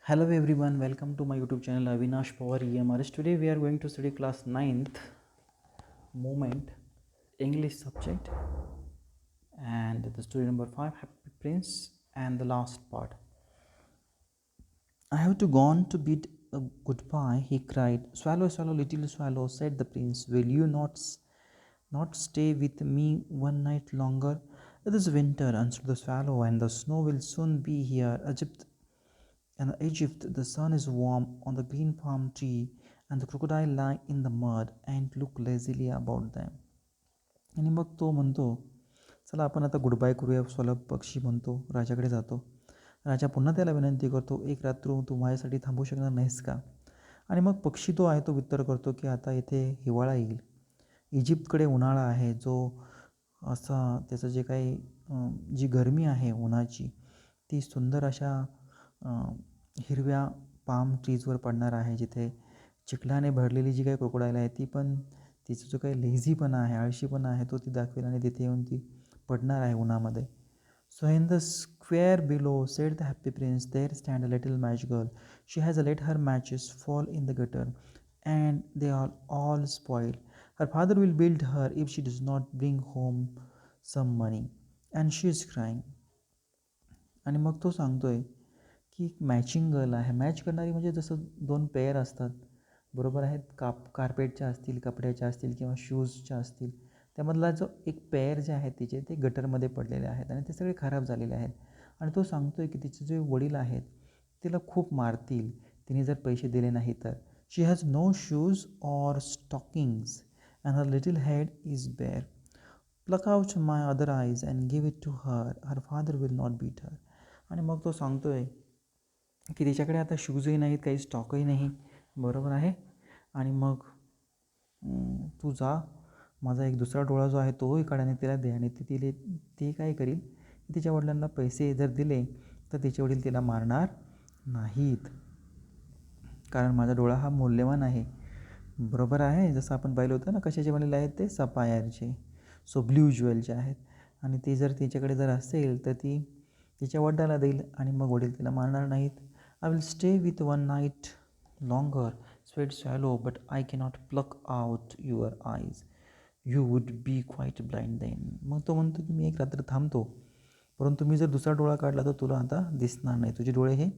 Hello everyone, welcome to my YouTube channel Avinash Power EMRS. Today we are going to study class 9th moment English subject and the story number 5 Happy Prince and the last part. I have to go on to bid a goodbye, he cried. Swallow, swallow, little swallow, said the prince. Will you not stay with me one night longer? It is winter, answered the swallow, and the snow will soon be here. Egypt, the sun is warm on the green palm tree, and the crocodile lie in the mud and look lazily about them. आणि मग तो म्हणतो, चला आपण आता good bye करूया. स्वलभ पक्षी म्हणतो, राजाकडे जातो. राजा पुन्हा त्याला विनंती करतो, एक रात्र तू माझ्यासाठी थांबू शकणार नाहीस का? आणि मग पक्षी तो आहे तो उत्तर करतो की आता इथे हिवाळा येईल. इजिप्तकडे उन्हाळा आहे, जो असा त्याचं जे काही जी गरमी आहे उन्हाची, ती सुंदर अशा हिरव्या पाम ट्रीजवर पडणार आहे, जिथे चिखलाने भरलेली जी काही क्रोकोडाईल आहे ती पण तिचा जो काही लेझीपणा आहे, आळशीपणा आहे, तो ती दाखवेल आणि तिथे येऊन ती पडणार आहे उन्हामध्ये. So in the square below said the happy prince, there stand a little match girl. She has let her matches fall in the gutter and they are all spoiled. Her father will build her if she does not bring home some money and she is crying. आणि मग तो सांगतोय की matching girl आहे. Match करणारी म्हणजे जसं दोन पेअर असतात, बरोबर आहेत, कार्पेटच्या असतील, कपड्याच्या असतील किंवा शूजच्या असतील, त्यामधला जो एक पेअर जे आहेत तिचे ते गटरमध्ये पडलेले आहेत आणि ते सगळे खराब झालेले आहेत. आणि तो सांगतो आहे की तिचे जे वडील आहेत तिला खूप मारतील तिने जर पैसे दिले नाही तर. She has no shoes or stockings and her little head is bare. Pluck out my other eyes and give it to her, her father will not beat her. आणि मग तो सांगतो आहे की तिच्याकडे आता शूजही नाहीत, काही स्टॉकही नाही, बरोबर आहे. आणि मग तू जा, माझा एक दुसरा डोळा जो आहे तोही काढ आणि तिला दे. आणि ती काय करील, तिच्या वडिलांना पैसे जर दिले तर तिचे वडील तिला मारणार नाहीत, कारण माझा डोळा हा मौल्यवान आहे, बरोबर आहे. जसं आपण पाहिलं होतं ना, कशाचे बनलेले आहेत ते, सफायरचे, सो ब्ल्यू ज्वेलचे आहेत. आणि ते जर तिच्याकडे जर असेल तर ती तिच्या वडिलांना देईल आणि मग वडील तिला मारणार नाहीत. I will stay with one night longer sweet swallow, but I cannot pluck out your eyes, you would be quite blind then. मग तो म्हणतो की मी एक रात्र थांबतो, परंतु मी जर दुसरा डोळा काढला तर तुला आता दिसणार नाही, तुझे डोळे हे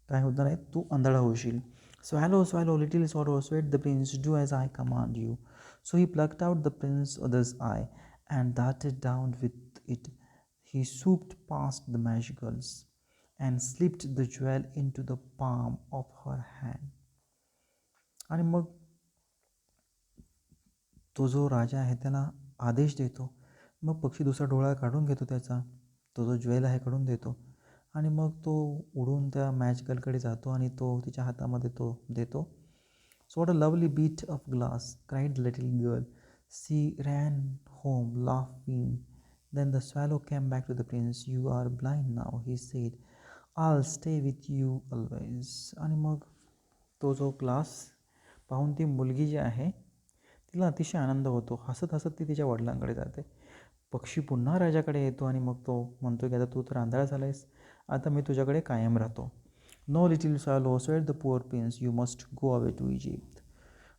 काय होणार आहेत, तू आंधळा होशील. Swallow, swallow, little swallow, said the prince, do as I command you. So he plucked out the prince's other's eye and darted down with it. He swooped past the magic girls and slipped the jewel into the palm of her hand. आणि मग तो जो राजा आहे त्याला आदेश देतो. मग पक्षी दुसरा डोळा काढून घेतो, त्याचा तो जो ज्वेल आहे काढून देतो आणि मग तो उडून त्या मॅच गर्लकडे जातो आणि तो तिच्या हातामध्ये तो देतो. So what a lovely bit of glass, cried little girl. She ran home laughing. Then the swallow came back to the prince. You are blind now, he said. I'll stay with you always. आणि मग तो जो glass पाहून ती मुलगी जी आहे तिला अतिशय आनंद होतो. हसत हसत ती तिच्या वडिलांकडे जाते. पक्षी पुन्हा राजाकडे येतो आणि मग तो म्हणतो की आता तू तर आंधळा झाला आहेस, आता मी तुझ्याकडे कायम राहतो. No little swallow, said the poor prince, you must go away to Egypt.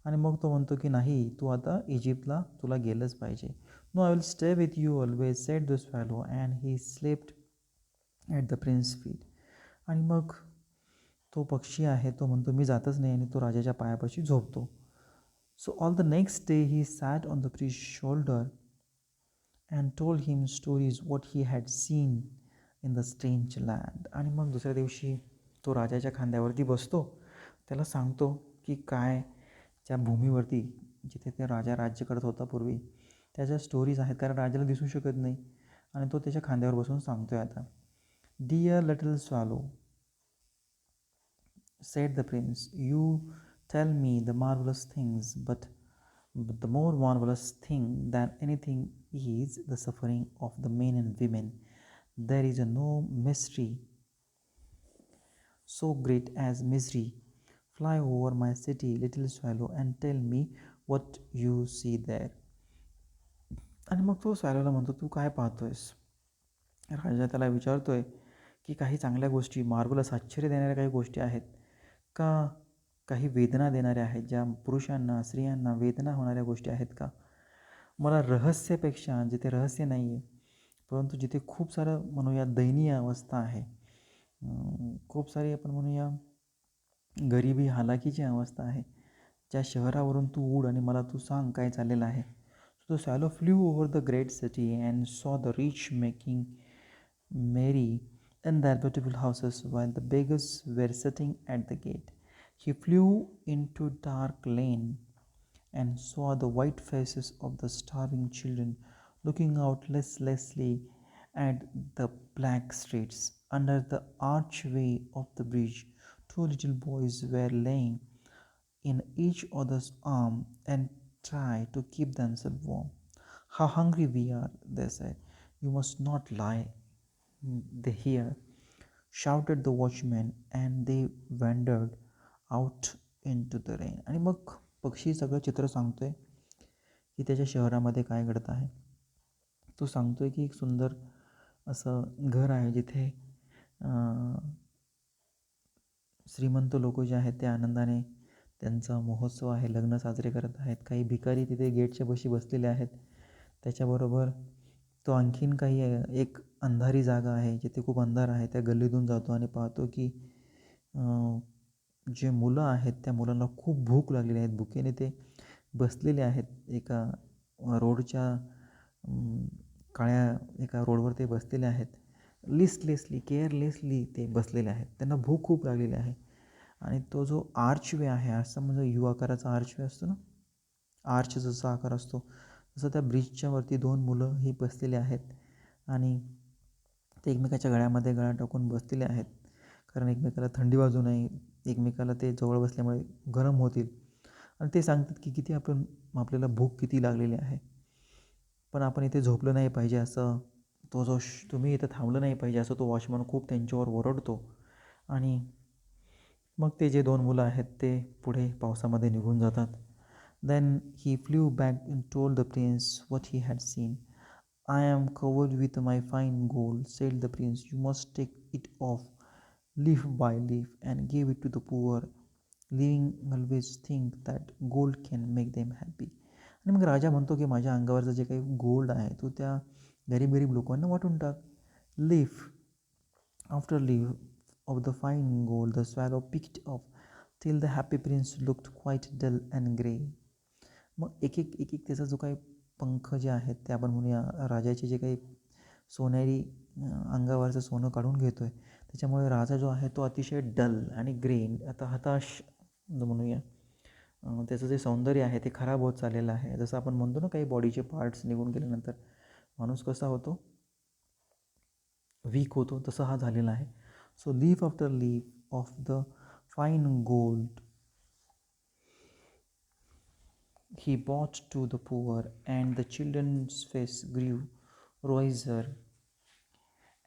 आणि मग तो म्हणतो की नाही, तू आता इजिप्तला तुला गेलंच पाहिजे. No, I will stay with you always, said the swallow and he slept at the prince feet. आणि मग तो पक्षी आहे तो म्हणतो मी जातच नाही आणि तो राजाच्या पायापाशी झोपतो. So all the next day he sat on the prince shoulder and told him stories what he had seen in the strange land. आणि मग दुसऱ्या दिवशी तो राजाच्या खांद्यावरती बसतो, त्याला सांगतो की काय त्या भूमीवरती जिथे ते राजा राज्य करत होता पूर्वी त्याच्या स्टोरीज आहेत, कारण राजाला दिसू शकत नाही. आणि तो त्याच्या खांद्यावर बसून सांगतो आहे आता. Dear little swallow, said the prince, you tell me the marvelous things, but the more marvelous thing than anything is the suffering of the men and women. There is no mystery so great as misery. Fly over my city, little swallow, and tell me what you see there. आणि मग तो स्वॅलोला म्हणतो, तू काय पाहतोयस? राजा त्याला विचारतोय की काही चांगल्या गोष्टी, मार्वलस आश्चर्य देणाऱ्या काही गोष्टी आहेत का काही वेदना देणाऱ्या आहेत, ज्या पुरुषांना, स्त्रियांना वेदना होणाऱ्या गोष्टी आहेत का? मला रहस्यापेक्षा जिथे रहस्य नाही आहे, परंतु जिथे खूप सारं म्हणूया दयनीय अवस्था आहे, खूप सारी आपण म्हणूया गरिबी, हालाकीची अवस्था आहे, ज्या शहरावरून तू उड आणि मला तू सांग काय चाललेलं आहे. So the swallow flew over the great city and saw the rich making merry in their beautiful houses while the beggars were sitting at the gate. He flew into dark lane and saw the white faces of the starving children looking out listlessly at the black streets. Under the archway of the bridge, two little boys were laying in each other's arm and tried to keep themselves warm. How hungry we are, they said. You must not lie. They hear, shouted the watchman, and they wandered out into the rain. आणि मग पक्षी सगळं चित्र सांगतोय की त्याच्या शहरामध्ये काय घडत आहे. तो सांगतोय की एक सुंदर असं घर आहे जिथे श्रीमंत लोक जे आहेत ते आनंदाने त्यांचा महोत्सव आहे, लग्न साजरे करत आहेत. काही भिकारी तिथे गेटच्या बशी बसलेले आहेत. त्याच्याबरोबर तो आणखीन काही एक अंधारी जागा आहे जिथे खूप अंधार आहे, त्या गल्लीतून जातो आणि पाहतो की जे मुलं आहेत त्या मुलांना खूप भूक लागलेली आहेत. भुकेने ते बसलेले आहेत एका रोडच्या काळ्या एका रोडवर ते बसलेले आहेत. लिस्टलेसली, केअरलेसली ते बसलेले आहेत. त्यांना भूक खूप लागलेली आहे. आणि तो जो आर्चवे आहे, असा म्हणजे यू आकाराचा आर्चवे असतो ना, आर्च जसा आकार असतो तसं त्या ब्रिजच्या वरती दोन मुलं ही बसलेली आहेत आणि ते एकमेकाच्या गळ्यामध्ये गळा टाकून बसलेले आहेत. कारण एकमेकाला थंडी वाजू नये, एकमेकाला ते जवळ बसल्यामुळे गरम होतील. आणि ते सांगतात की किती आपल्याला भूक किती लागलेली आहे, पण आपण इथे झोपलं नाही पाहिजे असं, तो जो तुम्ही इथं थांबलं नाही पाहिजे असं तो वॉचमन खूप त्यांच्यावर ओरडतो. आणि मग ते जे दोन मुलं आहेत ते पुढे पावसामध्ये निघून जातात. Then he flew back and told the prince what he had seen. I am covered with my fine gold, said the prince. You must take it off leaf by leaf and give it to the poor. Living always think that gold can make them happy. आणि मग राजा म्हणतो की माझ्या अंगावरचं जे काही gold आहे तू त्या गरीब गरीब लोकांना वाटून टाक. Leaf after leaf of the fine gold the swallow picked up till the happy prince looked quite dull and grey. मग एक एक एक एक त्याचा जो काही पंख जे आहेत ते आपण म्हणूया राजाचे जे काही सोनेरी अंगावरचं सोनं काढून घेतो आहे, त्याच्यामुळे राजा जो आहे तो अतिशय डल आणि ग्रे, आता हताश म्हणूया, त्याचं जे सौंदर्य आहे ते खराब होत चाललेलं आहे. जसं आपण म्हणतो ना काही बॉडीचे पार्ट्स निघून गेल्यानंतर माणूस कसा होतो, वीक होतो, तसं हा झालेला आहे. So leaf after leaf of the fine gold he brought to the poor, and the children's face grew rosier,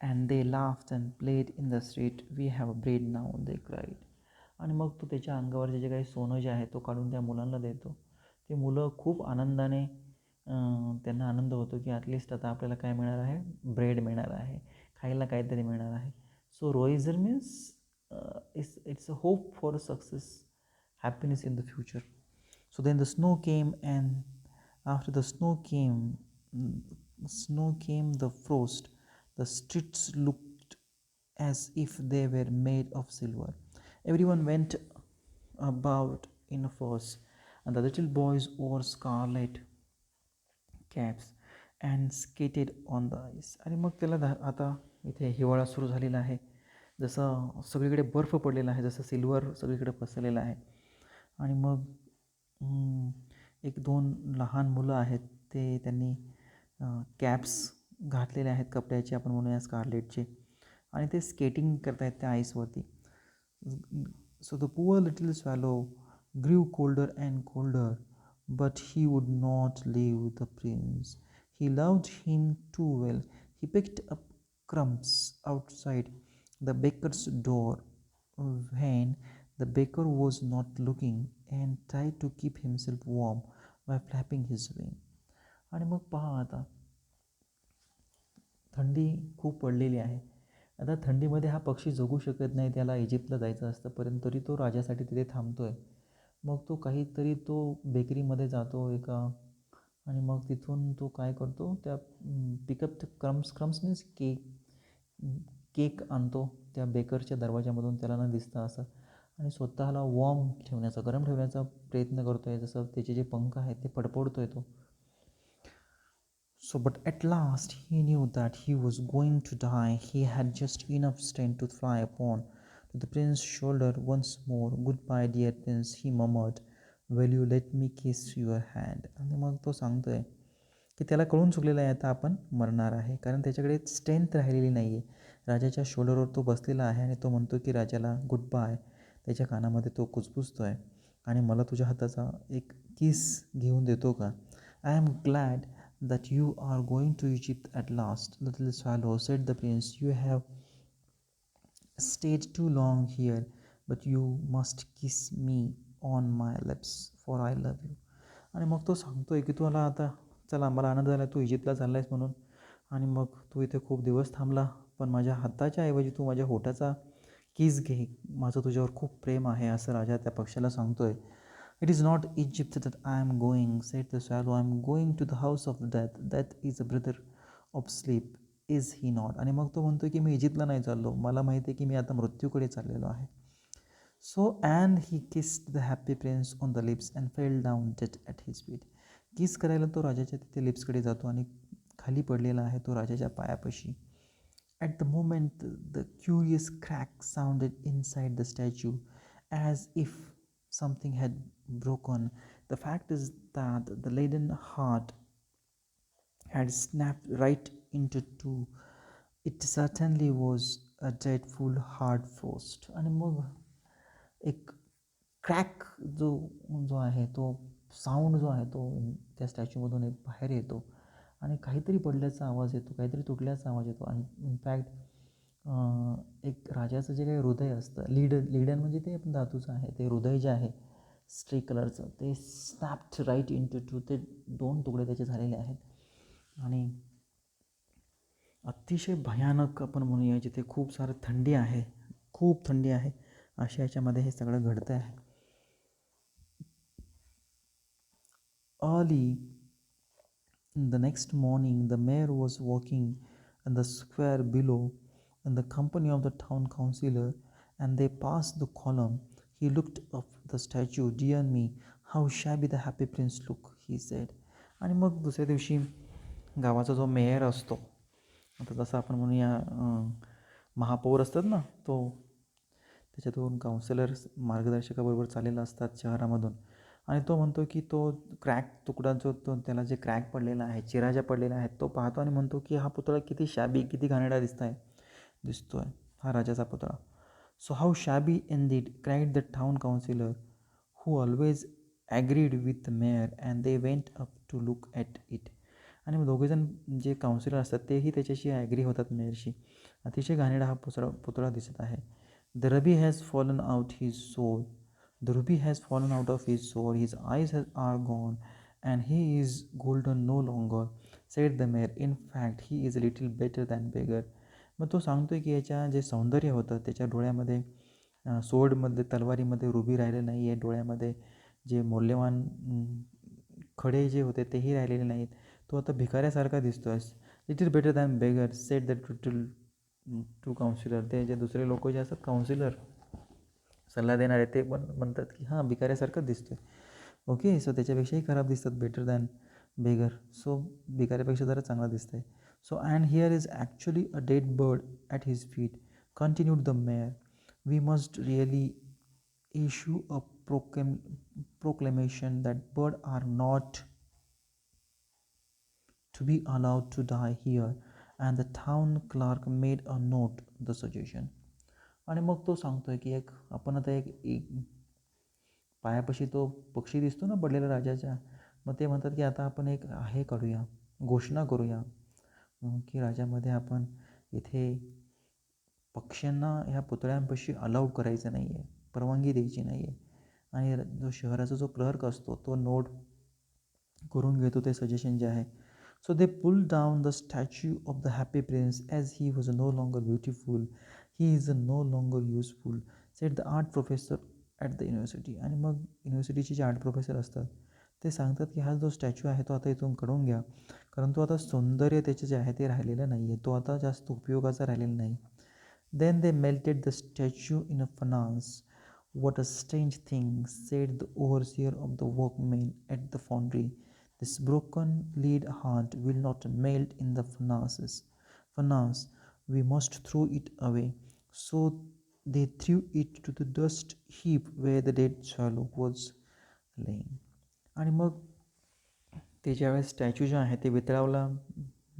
and they laughed and played in the street. We have bread now, they cried. आणि मग तो त्याच्या अंगावरचे जे काही सोनं जे आहे तो काढून त्या मुलांना देतो. ते मुलं खूप आनंदाने, त्यांना आनंद होतो की ॲटलिस्ट आता आपल्याला काय मिळणार आहे, ब्रेड मिळणार आहे, खायला काहीतरी मिळणार आहे. सो रोइझर means it's a hope for success, happiness in the future. So then the snow came, and after the snow came the frost. The streets looked as if they were made of silver. Everyone went about in a fuss, and the little boys wore scarlet caps and skated on the ice. आणि मग त्याला आता इथे हिवाळा सुरू झालेला आहे, जसं सगळीकडे बर्फ पडलेला आहे, जसं सिल्वर सगळीकडे पसरलेलं आहे. आणि मग एक दोन लहान मुलं आहेत, ते त्यांनी कॅप्स घातलेले आहेत कपड्याचे, आपण म्हणूया स्कारलेटचे, आणि ते स्केटिंग करत आहेत त्या आईसवरती. So the poor little swallow grew colder and colder, but he would not leave the prince. He loved him too well. He picked up crumbs outside the baker's door when the baker was not looking, and tried to keep himself warm by flapping his wing. आणि मग पहा आता थंडी खूप पडलेली आहे. आता थंडीमध्ये हा पक्षी जगू शकत नाही, त्याला इजिप्तला जायचं असतं, परंतु तरी तो राजासाठी तिथे थांबतो आहे. मग तो काहीतरी तो बेकरीमध्ये जातो एका, आणि मग तिथून तो काय करतो, त्या pick up the crumbs, crumbs means cake, cake आणतो त्या बेकरच्या दरवाजामधून त्याला न दिसता असं, आणि स्वतःला वॉर्म ठेवण्याचा, गरम ठेवण्याचा प्रयत्न करतो आहे. जसं त्याचे जे पंख आहेत ते फडफडतो आहे तो. So, but at last he knew that he was going to die. He had just enough strength to fly upon to the prince's shoulder once more. Goodbye, dear prince, he murmured. Will you let me kiss your hand? आणि मग तो सांगतोय की त्याला कळून चुकलेलं आहे, आता आपण मरणार आहे, कारण त्याच्याकडे स्ट्रेंथ राहिलेली नाही आहे. राजाच्या शोल्डरवर तो बसलेला आहे आणि तो म्हणतो की राजाला गुड बाय. त्याच्या कानामध्ये तो कुजबुजतो आहे आणि मला तुझ्या हाताचा एक किस घेऊन देतो का? I am glad that you are going to Egypt at last, little swallow, said the prince. You have stayed too long here, but you must kiss me on my lips, for I love you. आणि मग तो सांगतोय की तू मला आता, चला मला आनंद झाला तू इजिप्तला चालला आहेस म्हणून, आणि मग तू इथे खूप दिवस थांबला, पण माझ्या हाताच्या ऐवजी तू माझ्या होठाचा किस घे, माझं तुझ्यावर खूप प्रेम आहे, असं राजा त्या पक्षाला सांगतोय. It is not Egypt that I am going, said the swallow. I am going to the house of death. Death is a brother of sleep, is he not? आणि मग तो म्हणतो की मी इजिप्तला नाही चाललो, मला माहिती आहे की मी आता मृत्यूकडे चाललेलो आहे. So and he kissed the happy prince on the lips and fell down dead at his feet. किस करायला तो राजाच्या तिथे लिप्सकडे जातो आणि खाली पडलेला आहे तो राजाच्या पायापाशी. At the moment the curious crack sounded inside the statue, as if something had broken. The fact is that the leaden heart had snapped right into two. It certainly was a dreadful hard frost. आणि मग एक crack जो जो आहे तो sound जो आहे तो त्या स्टॅच्यूमधून एक बाहेर येतो आणि काहीतरी पडल्याचा आवाज येतो, काहीतरी तुटल्याचा आवाज येतो. आणि इनफॅक्ट एक राजाचं जे काही हृदय असतं, लीडन म्हणजे ते आपण धातूचं आहे, ते हृदय जे आहे स्ट्री कलरचं, ते स्नॅप्ड राईट इंटू टू, ते 2 तुकडे त्याचे झालेले आहेत. आणि अतिशय भयानक आपण म्हणूया, जिथे खूप सारं थंडी आहे, खूप थंडी आहे, अशा याच्यामध्ये हे सगळं घडतं आहे. Early the next morning, the mayor was walking in the square below in the company of the town councillor, and they passed the column. He looked up the statue. Dear me, how shabby the happy prince look, he said. आणि मग दुसऱ्या दिवशी गावाचा जो mayor असतो, आता जसं आपण म्हणूया महापौर असतात ना, तो त्याच्यातून काउन्सिलर्स मार्गदर्शकाबरोबर चाललेला असतात शहरामधून, आणि तो म्हणतो की तो क्रॅक तुकडा जो तो त्याला जे क्रॅक पडलेला आहे, चिरा ज्या पडलेल्या आहेत, तो पाहतो आणि म्हणतो की हा पुतळा किती शॅबी, किती घाणेरडा दिसतोय हा राजाचा पुतळा. So how shabby indeed, cried the town councillor, who always agreed with the mayor, and they went up to look at it. आणि मग दोघेजण जे काउन्सिलर असतात तेही त्याच्याशी ॲग्री होतात मेयरशी. अतिशय घाणेरडा हा पुतळा दिसत आहे. The ruby has fallen out his soul. The ruby has fallen out of his soul. His eyes are gone, and he is golden no longer, said the mayor. In fact, he is a little better than beggar. मग तो सांगतोय की याच्या जे सौंदर्य होतं त्याच्या डोळ्यामध्ये, सोडमध्ये, तलवारीमध्ये रुबी राहिलं नाही आहे, डोळ्यामध्ये जे मौल्यवान खडे जे होते तेही राहिलेले नाहीत, तो आता भिकाऱ्यासारखा दिसतो आहे. Little better than beggar, sed the two counsellor. ते जे दुसरे लोक जे असतात काउन्सिलर, सल्ला देणारे, ते पण म्हणतात की हां भिकाऱ्यासारखंच दिसतोय. ओके, सो त्याच्यापेक्षाही खराब दिसतात, बेटर दॅन बेगर. सो भिकाऱ्यापेक्षा जरा चांगला दिसतं आहे. So and here is actually a dead bird at his feet, continued the mayor. We must really issue a proclamation that birds are not to be allowed to die here, and the town clerk made a note the suggestion. आणि मग तो सांगतोय की आपण आता एक पायापाशी तो पक्षी दिसतो ना पडलेला राजाच्या, मग ते म्हणतात की आता आपण एक हे काढूया, घोषणा करूया की राजामध्ये आपण इथे पक्ष्यांना ह्या पुतळ्यांपाशी अलाउड करायचं नाही आहे, परवानगी द्यायची नाही आहे. आणि जो शहराचा जो क्लर्क असतो तो नोट करून घेतो ते सजेशन जे आहे. So they pulled down the statue of the happy prince as he was no longer beautiful. He is no longer useful, said the art professor at the university. आणि मग युनिव्हर्सिटीचे जे आर्ट प्रोफेसर असतात ते सांगतात की हा जो स्टॅच्यू आहे तो आता इथून काढून घ्या, कारण तो आता सौंदर्य त्याचे जे आहे ते राहिलेलं नाही आहे, तो आता जास्त उपयोगाचा राहिलेला नाही. Then they melted the statue in a furnace. What a strange thing, said the overseer of the workmen at the foundry. This broken lead heart will not melt in the furnace. We must throw it away. So they threw it to the dust heap where the dead swallow was laying. आणि मग ते ज्यावेळेस statue जे आहे ते वितळावला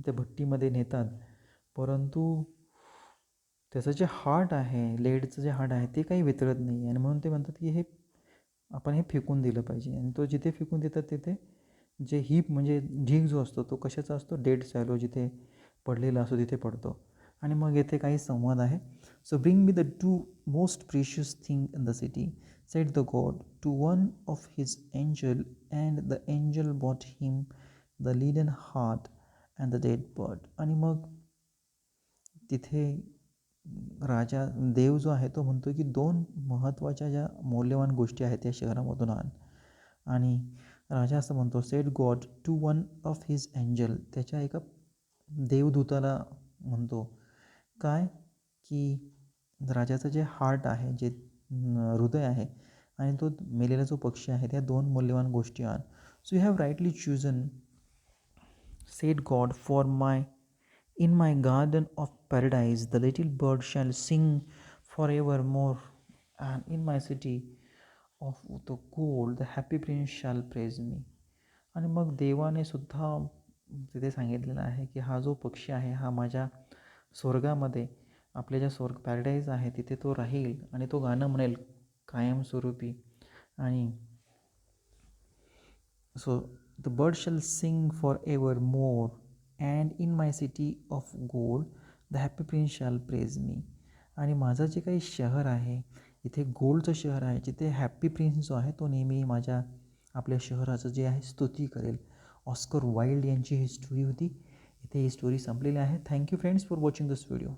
त्या भट्टीमध्ये नेतात, परंतु त्याचं जे हार्ट आहे, लेडचं जे हार्ट आहे ते काही वितळत नाही. आणि म्हणून ते म्हणतात की हे आपण हे फेकून दिलं पाहिजे. आणि तो जिथे फेकून देतात तिथे जे हीप म्हणजे ढीग जो असतो तो कशाचा असतो, डेड सॅलो जिथे पडलेला असतो तिथे पडतो. आणि मग येथे काही संवाद आहे. So bring me the two most precious thing in the city, said the God to one of his angel, and the angel bought him the leaden heart and the dead bird. आणि मग तिथे राजा देव जो आहे तो म्हणतो की 2 महत्त्वाच्या ज्या मौल्यवान गोष्टी आहेत त्या शहरामधून आण. आणि राजा असं म्हणतो, said God to one of his angel, त्याच्या एका देवदूताला म्हणतो काय, की राजाचं जे हार्ट आहे, जे हृदय आहे आणि तो मेलेला जो पक्षी आहे त्या 2 मौल्यवान गोष्टी आण. So you have rightly chosen, sed God, for my in my garden of paradise the little bird shall sing forevermore, and in my city of the gold the happy prince shall praise me. आणि मग देवाने सुद्धा तिथे सांगितलेलं आहे की हा जो पक्षी आहे हा माझ्या स्वर्गामध्ये, आपल्या ज्या स्वर्ग पॅराडाईज आहे तिथे तो राहील आणि तो गाणं म्हणेल कायमस्वरूपी. आणि so the bird shall sing for ever more, and in my city of gold the happy prince shall praise me. आणि माझं जे काही शहर आहे इथे गोल्डचं शहर आहे, जिथे हॅपी प्रिन्स जो आहे तो नेहमी माझ्या आपल्या शहराचं जे आहे स्तुती करेल. ऑस्कर वाईल्ड यांची ही स्टोरी होती. इथे ही स्टोरी संपलेली आहे. Thank you friends for watching this video.